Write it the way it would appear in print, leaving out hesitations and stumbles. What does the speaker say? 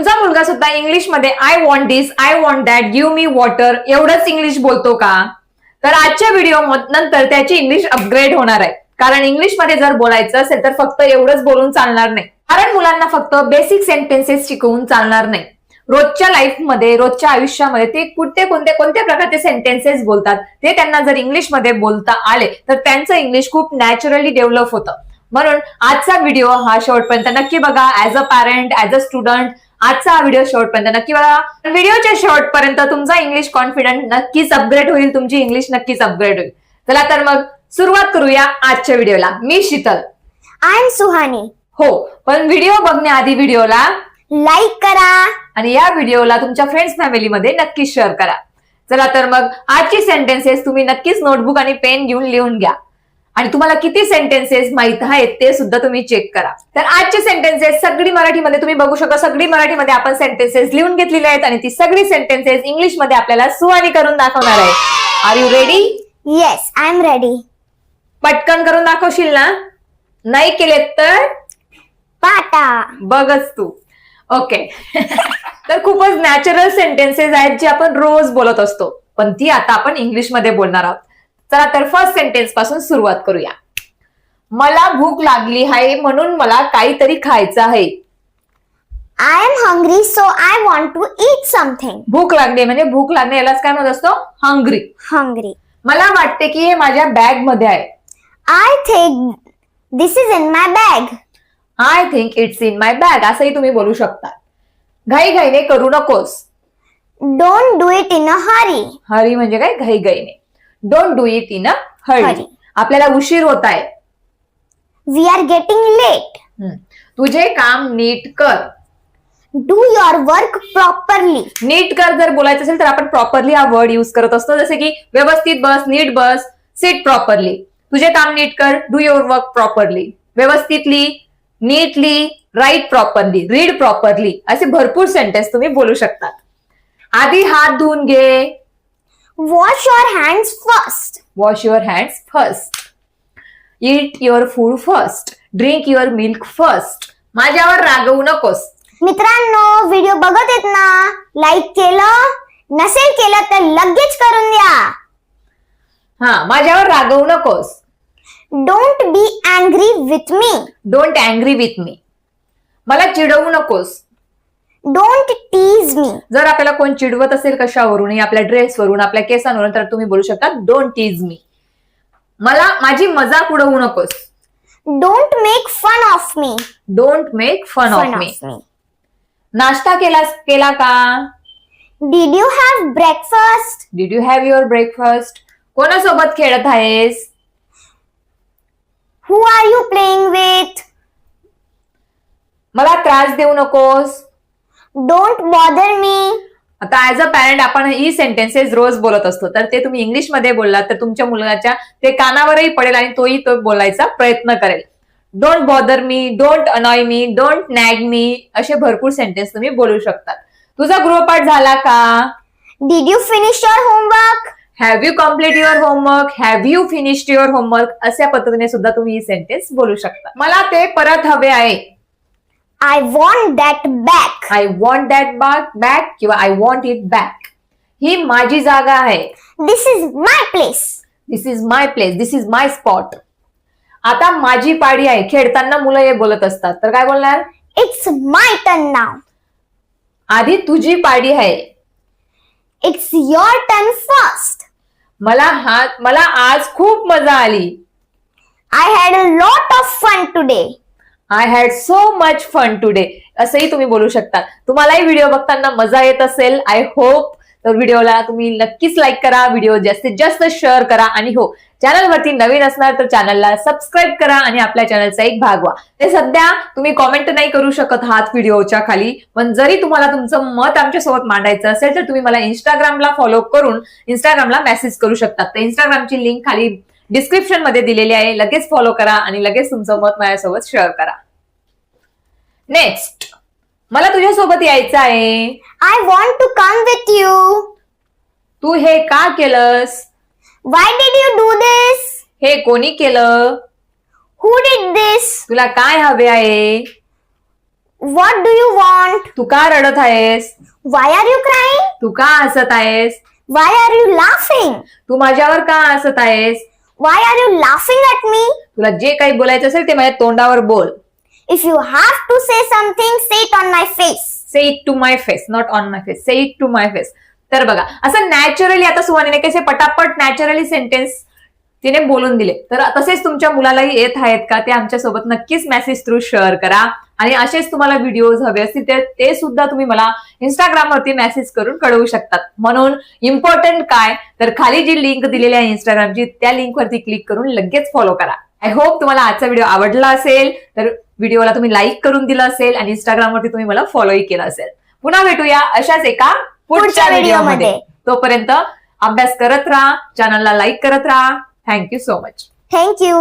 तुझा मुलगा सुद्धा इंग्लिश मध्ये I want this, I want that, give me water एवढंच इंग्लिश बोलतो का? तर आजच्या व्हिडिओ नंतर त्याची इंग्लिश अपग्रेड होणार आहे. कारण इंग्लिश मध्ये जर बोलायचं असेल तर फक्त एवढंच बोलून चालणार नाही. कारण मुलांना फक्त बेसिक सेंटेन्सेस शिकवून चालणार नाही. रोजच्या लाईफमध्ये, रोजच्या आयुष्यामध्ये ते कोणत्या प्रकारचे सेंटेन्सेस बोलतात ते त्यांना जर इंग्लिशमध्ये बोलता आले तर त्यांचं इंग्लिश खूप नॅचरली डेव्हलप होतं. म्हणून आजचा व्हिडिओ हा शेवटपर्यंत नक्की बघा. As a parent, as a student आजचा हा व्हिडिओ शेवटपर्यंत नक्की बघा. व्हिडिओच्या शेवटपर्यंत तुमचा इंग्लिश कॉन्फिडन्स नक्कीच अपग्रेड होईल, तुमची इंग्लिश नक्कीच अपग्रेड होईल. चला तर मग सुरुवात करूया आजच्या व्हिडिओला. मी शीतल. I am Suhani. हो, पण व्हिडिओ बघण्याआधी व्हिडिओला लाईक करा आणि या व्हिडिओला तुमच्या फ्रेंड्स फॅमिलीमध्ये नक्की शेअर करा. चला तर मग आजची सेंटेन्सेस तुम्ही नक्कीच नोटबुक आणि पेन घेऊन लिहून घ्या आणि तुम्हाला किती सेंटेन्सेस माहित आहेत ते सुद्धा तुम्ही चेक करा. तर आजचे सेंटेन्सेस सगळी मराठीमध्ये तुम्ही बघू शकता. सगळी मराठीमध्ये आपण सेंटेन्सेस लिहून घेतलेले आहेत आणि ती सगळी सेंटेन्सेस इंग्लिश मध्ये आपल्याला सुहानी करून दाखवणार आहे. Are you ready? Yes, I am ready. पटकन करून दाखवशील ना? नाही केले तर पाटा. बघच तू. ओके. तर खूपच नॅचरल सेंटेन्सेस आहेत जे आपण रोज बोलत असतो, पण ती आता आपण इंग्लिश मध्ये बोलणार आहोत. चला तर फर्स्ट सेंटेन्स पासून सुरुवात करूया. मला भूक लागली आहे म्हणून मला काहीतरी खायचं आहे. I am hungry so I want to eat something. भूक लागली म्हणजे भूक लागणे यालाच काय म्हणत असतो? हंग्री. हंग्री. मला वाटते की हे माझ्या बॅग मध्ये आहे. I think this is in my bag. I think it's in my bag असंही तुम्ही बोलू शकता. घाईघाईने करू नकोस. Don't do it in a hurry. Hurry म्हणजे काय? घाईघाईने. Don't do it in a hurry. Hurry. आपल्याला उशीर होत आहे. We are getting late. तुझे काम नीट कर. Do your work properly. नीट कर जर बोलायचं असेल तर आपण प्रॉपरली हा वर्ड युज करत असतो. जसे की व्यवस्थित बस, नीट बस, सिट प्रॉपरली. तुझे काम नीट कर, डू युअर वर्क प्रॉपरली. व्यवस्थितली, नीटली, राईट प्रॉपरली, रीड प्रॉपरली असे भरपूर सेंटेन्स तुम्ही बोलू शकतात. आधी हात धुवून घे. Wash your hands first. Wash your hands first. Eat your food first. Drink your milk first. माझ्यावर रागवू नकोस. मित्रांनो, व्हिडिओ बघत आहेत ना? लाईक केलं नसेल केलं तर लगेच करून द्या. हा, माझ्यावर रागवू नकोस. Don't be angry with me. Don't angry with me. मला चिडवू नकोस. Don't tease me. जर आपल्याला कोण चिडवत असेल कशावरून, आपल्या ड्रेसवरून, आपल्या केसांवरून, तर तुम्ही बोलू शकता डोंट टीज मी. मला माझी मजाक उडवू नकोस. Don't make fun of me. Don't make fun of me. नाश्ता केला का? Did you have breakfast. Did you have your breakfast. कोणासोबत खेळत आहेस? Who are you playing with. मला त्रास देऊ नकोस. Don't bother me. आता ऍज अ पॅरेंट आपण ही सेंटेन्सेस रोज बोलत असतो, तर ते तुम्ही इंग्लिशमध्ये बोललात तर तुमच्या मुलाच्या ते कानावरही पडेल आणि तोही तो बोलायचा प्रयत्न करेल. Don't bother me, don't annoy me, don't nag me असे भरपूर सेंटेन्स तुम्ही बोलू शकतात. तुझा गृहपाठ झाला का? Did you finish your homework. Have you complete your homework. Have you finished your homework अशा पद्धतीने सुद्धा तुम्ही ही सेंटेन्स बोलू शकता. मला ते परत हवे आहे. I want that back. I want that back किंवा आय वॉन्ट इट बॅक. ही माझी जागा आहे. This is my place. This is my place. This is my spot. आता माझी पाडी आहे. खेळताना मुलं हे बोलत असतात तर काय बोलणार? It's my turn now. आधी तुझी पाडी आहे. It's your turn first. मला आज खूप मजा आली. I had a lot of fun today. I had so much fun today असंही तुम्ही बोलू शकता. तुम्हालाही व्हिडिओ बघताना मजा येत असेल आय होप. तर व्हिडिओला तुम्ही नक्कीच लाईक करा, व्हिडिओ जास्तीत जास्त शेअर करा आणि हो, चॅनलवरती नवीन असणार तर चॅनलला सबस्क्राईब करा आणि आपल्या चॅनलचा एक भाग व्हा. ते सध्या तुम्ही कॉमेंट नाही करू शकत आहात व्हिडिओच्या खाली, पण जरी तुम्हाला तुमचं मत आमच्यासोबत मांडायचं असेल तर तुम्ही मला इंस्टाग्रामला फॉलो करून इंस्टाग्रामला मेसेज करू शकता. तर इंस्टाग्रामची लिंक खाली डिस्क्रिप्शन मध्ये दिलेली आहे. लगेच फॉलो करा आणि लगेच तुमचं मत माझ्यासोबत शेअर करा. नेक्स्ट, मला तुझ्यासोबत यायचं आहे. I want to come with you. तू हे का केलंस? Why did you do this. हे कोणी केलं? Who did this. तुला काय हवे आहे? What do you want? तू का रडत आहेस? Why are you crying? तू का हसत आहेस? Why are you laughing? तू माझ्यावर का हसत आहेस? Why are you laughing at me? तुला जे काही बोलायचं असेल ते माझ्या तोंडावर बोल. If you have to say something, say it on my face. Say it to my face, not on my face. Say it to my face. तर बघा, असं नॅचरली आता सुहानीने कसे पटापट नॅचरली सेंटेन्स तिने बोलून दिले. तर तसेच तुमच्या मुलालाही येत आहेत का ते आमच्यासोबत नक्कीच मेसेज थ्रू शेअर करा. आणि असेच तुम्हाला व्हिडिओज हवे असतील तर ते सुद्धा तुम्ही मला इंस्टाग्रामवरती मेसेज करून कळवू शकतात. म्हणून इम्पॉर्टंट काय, तर खाली जी लिंक दिलेली आहे इंस्टाग्रामची त्या लिंकवरती क्लिक करून लगेच फॉलो करा. आय होप तुम्हाला आजचा व्हिडिओ आवडला असेल. तर व्हिडिओला तुम्ही लाईक करून दिलं असेल आणि इंस्टाग्रामवरती तुम्ही मला फॉलोही केलं असेल. पुन्हा भेटूया अशाच एका पुढच्या व्हिडिओमध्ये. तोपर्यंत अभ्यास करत राहा, चॅनलला लाईक करत राहा. Thank you so much. Thank you.